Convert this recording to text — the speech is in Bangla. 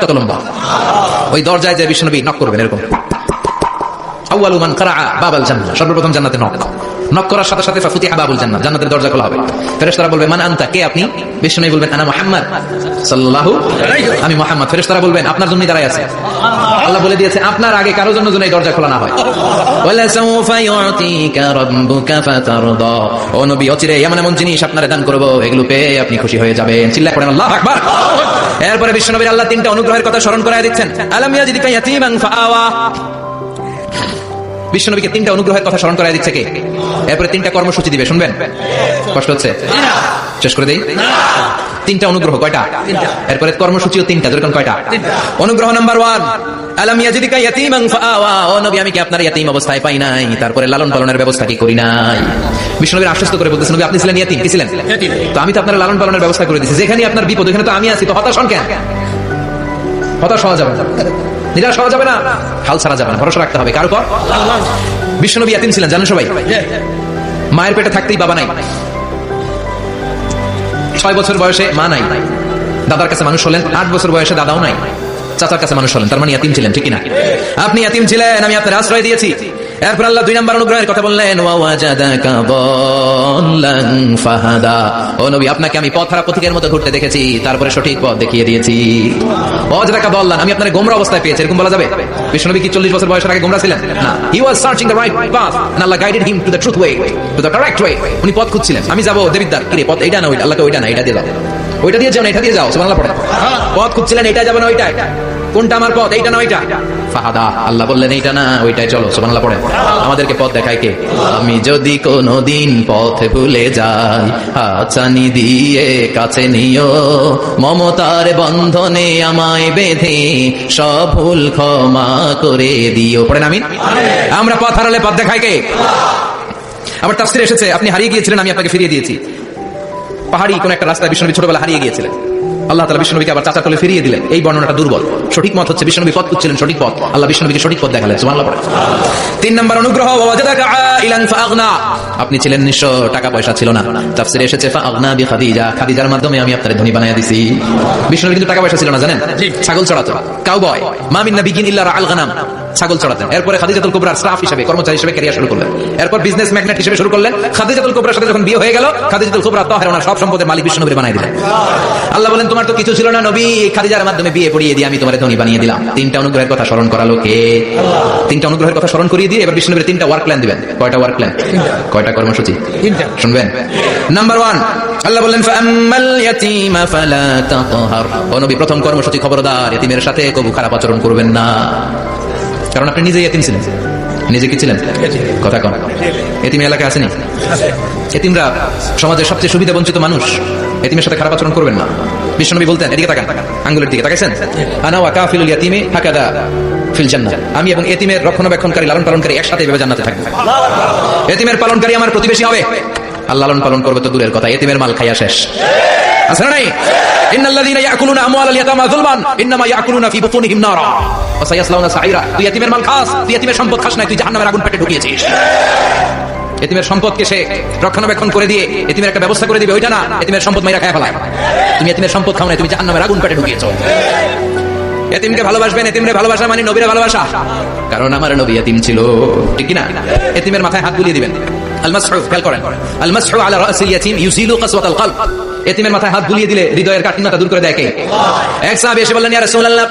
তত লম্বা। ওই দরজায় যে বিশ্বনবী নক করবেন এরকম, আউয়ালু মান কারাআ বাবাল জান্নাহ, সর্বপ্রথম জান্নাতে নক করার সাথে সাথে ফাফুতিহা বাবুল জান্নাহ, জান্নাতের দরজা খোলা হবে। ফেরেশতারা বলবে মান আনতা, কে আপনি? বিশ্বনবী বলবেন আনা মুহাম্মদ সাল্লাল্লাহু আলাইহি, আমি মুহাম্মদ। ফেরেশতারা বলবেন আপনার জন্যই দাঁড়ায় আছে। আল্লাহ বলে দিয়েছে আপনার আগে কারো জন্য যেন এই দরজা খোলা না হয়। ওয়ালা সাউফা ইউতিকা রাব্বুকা ফাতারদা, ও নবী অচিরে এমন এমন জিনিস আপনারে দান করব, এগুলো পেয়ে আপনি খুশি হয়ে যাবেন। চিল্লায় পড়েন আল্লাহু আকবার। এরপরে বিশ্বনবীর আল্লাহ তিনটা অনুগ্রহের কথা স্মরণ করায় দিচ্ছেন। আলাম ইয়াজিদকা ইয়াতীমান ফাআওয়া, বিশ্বনবীকে তিনটা অনুগ্রহের কথা স্মরণ করায় দিচ্ছে কে? এরপরে তিনটা কর্মসূচি দিবে, শুনবেন? কষ্ট হচ্ছে? শেষ করে দেই। তিনটা অনুগ্রহ কয়টা? এরপরে কর্মসূচিও তিনটা, যেরকম কয়টা? অনুগ্রহ নাম্বার 1, আলাম ইয়াজিদকা ইয়াতীমান ফাআওয়া, ও নবী আমি কি আপনার ইয়াতীম অবস্থায় পাই নাই, তারপরে লালন পালনের ব্যবস্থা কি করি নাই? বিশ্বনবীর আশ্বস্ত করে বলতেছেন নবী আপনি ছিলেন ইয়াতীম, কি ছিলেন? তো আমি তো আপনার লালন পালনের ব্যবস্থা করে দিয়েছি, যেখানে আপনার বিপদ ওখানে তো আমি আছি, তো হতাশ হন কেন? হতাশ হওয়া যাবে না, নিরাশ হওয়া যাবে না, হাল ছাড়া যাবে না, ভরসা রাখতে হবে কার উপর? বিশ্বনবী ইয়াতীম ছিলেন, জানেন সবাই। মায়ের পেটে থাকতেই বাবা নাই, 6 বছর বয়সে মা নাই, দাদার কাছে মানুষ হলেন, 8 বছর বয়সে দাদাও নাই, চাচার কাছে মানুষ হলেন, তার মানে ইয়াতীম ছিলেন, ঠিক না? আপনি ইয়াতীম ছিলেন, আমি আপনার আশ্রয় দিয়েছি। এরপর আল্লাহ 2 নম্বর অনুগ্রহের কথা বললেন, ওয়া ওয়াজাদাকা দাল্লান ফাহাদা, ও নবী আপনাকে আমি পথহারা পথিকের মতো ঘুরতে দেখেছি, তারপরে সঠিক পথ দেখিয়ে দিয়েছি। ওয়াজাদাকা দাল্লান, আমি আপনাকে গোমরা অবস্থায় পেয়েছি, এরকম বলা যাবে? বিশ্বনবী কি 40 বছর বয়সের আগে গোমরা ছিলেন? না, he was searching the right path and Allah guided him to the truth way, to the correct way. উনি পথ খুঁজছিলেন, আমি যাব দেবিদ্বার, কি রে পথ এইটা না ওইটা? আল্লাহকে ওইটা না এটা দিয়ে দাও, ওইটা দিয়ে যাও না এটা দিয়ে যাও, সুবহানাল্লাহ পড়ে। পথ খুঁজছিলেন, এইটা যাবে না ওইটা, কোনটা আমার পথ, এইটা না ওইটা? ফাহাদা, আল্লাহ বললেন এইটা না ওইটাই চলো, সুবহানাল্লাহ পড়ে। আমাদেরকে পথ দেখায় কে? আমি যদি কোনদিন পথ ভুলে যাই, হাতছানি দিয়ে কাছে নিও, মমতার বন্ধনে আমায় বেঁধে সব ভুল ক্ষমা করে দিও। পড়েন আমিন। আমরা পথ হারালে পথ দেখায় কে? আবার তাফসীরে এসেছে আপনি হারিয়ে গিয়েছিলেন, আমি আপনাকে ফিরিয়ে দিয়েছি। পাহাড়ি কোন একটা রাস্তায় বিশ্বনবী ছোটবেলা হারিয়ে গিয়েছিলেন, আল্লাহ তাআলা বিশ্বনবীকে আবার চাচার কোলে ফিরিয়ে দিলেন। এই বর্ণনাটা দুর্বল, সঠিক মত হচ্ছে বিশ্বনবী পথ খুঁজছিলেন, সঠিক পথ, আল্লাহ বিশ্বনবীকে সঠিক পথ দেখালেন, সুবহানাল্লাহ পড়ে। 3 নম্বর অনুগ্রহ, ওয়াজাদাকা আইলান ফাআগনা, আপনি ছিলেন নিঃস্ব, টাকা পয়সা ছিল না। তাফসীরে এসেছে ফাআগনা বিখাদিজা, খাদিজার মাধ্যমে আমি আপনাকে ধনী বানায়া দিয়েছি। বিশ্বনবী কিন্তু টাকা পয়সা ছিল না, জানেন? ছাগল চড়াতো, কাউবয়, মা মিন নাবিয়্যিন ইল্লা রাআল গানাম, ছাগল চড়াতেন। এরপরে খাদিজাতুল কুবরার স্টাফ হিসেবে, কর্মচারী হিসেবে ক্যারিয়ার শুরু করলেন। এরপর বিজনেস ম্যাগনেট হিসেবে শুরু করলেন। খাদিজাতুল কুবরার সাথে যখন বিয়ে হয়ে গেল, খাদিজাতুল কুবরা তাহেরা সব সম্পদের মালিক বিশ্বনবী বানাই দিলেন। আল্লাহ বলেন তোমার তো কিছু ছিল না নবী, খাদিজার মাধ্যমে বিয়ে পড়িয়ে দিয়ে আমি তোমারে ধনী বানিয়ে দিলাম। 3টা অনুগ্রহের কথা স্মরণ করালো কে? 3টা অনুগ্রহের কথা স্মরণ করিয়ে দিয়ে এবার বিশ্বনবীর 3টা ওয়ার্ক প্ল্যান দিবেন। কয়টা ওয়ার্ক প্ল্যান? কয়টা কর্মসূচি? 3টা, শুনবেন। নাম্বার 1, আল্লাহ বললেন ফাআম্মাল ইয়াতীমা ফালা তাকহার, ও নবী প্রথম কর্মসূচি খবরদার এতিমের সাথে কবু খারাপ আচরণ করবেন না, কারণ আপনি নিজেই এতিম ছিলেন। নিজে কি ছিলেন? কথা কম। এতিম এলাকায় আসেনি? এতিমরা সমাজের সবচেয়ে সুবিধা বঞ্চিত মানুষ, এতিমের সাথে খারাপ আচরণ করবেন না। বিশ্বনবী বলতেন, এদিকে তাকান, আঙ্গুলের দিকে তাকাইছেন, আনা ওয়া কাফিলুল ইয়াতীমি হাকাদা ফিল জান্নাহ, আমি এবং এতিমের রক্ষণাবেক্ষণকারী লালন পালনকারী একসাথে এভাবে জান্নাতে থাকবো। এতিমের পালনকারী আমার প্রতিবেশী হবে, আর লালন পালন করবে তো দূরের কথা, এতিমের মাল খাইয়া শেষ। আছে না নাই? ইন্নাল্লাযীনা ইয়াকুলুনা আমওয়ালাল ইয়াতামা যুলমান ইন্নামা ইয়াকুলুনা ফি বুতুনিহিম নারা ওয়া সায়াসলাউনা সাঈরা। তুই এতিমের মাল খাস, তুই এতিমের সম্পদ খাস না, তুই জাহান্নামের আগুন পেটে ঢুকিয়েছিস। এতিমের সম্পদকে সে রক্ষণাবেক্ষণ করে দিয়ে এতিমের একটা ব্যবস্থা করে দিবে, ওইটা না, এতিমের সম্পদ মাইরা খায় ফেলায়। তুমি এতিমের সম্পদ খাও না, তুমি জাহান্নামের আগুন পেটে ঢুকিয়েছো। এতিমকে ভালোবাসবেন, এতিমরে ভালোবাসা মানে নবীরে ভালোবাসা, কারণ আমার নবী এতিম ছিল, ঠিক কি না? এতিমের মাথায় হাত বুলিয়ে দিবেন। আল মাসহু, খেয়াল করেন, আল মাসহু আলা রাসিল ইয়াতীম ইউজিলু কাসওয়াতাল কলব, এতিমের মাথায় হাত বুলিয়ে দিলে হৃদয়ের কাঠিন্যতা দূর করে দেয় কে? এক সাহাবী এসে বললেন ইয়া রাসূলুল্লাহ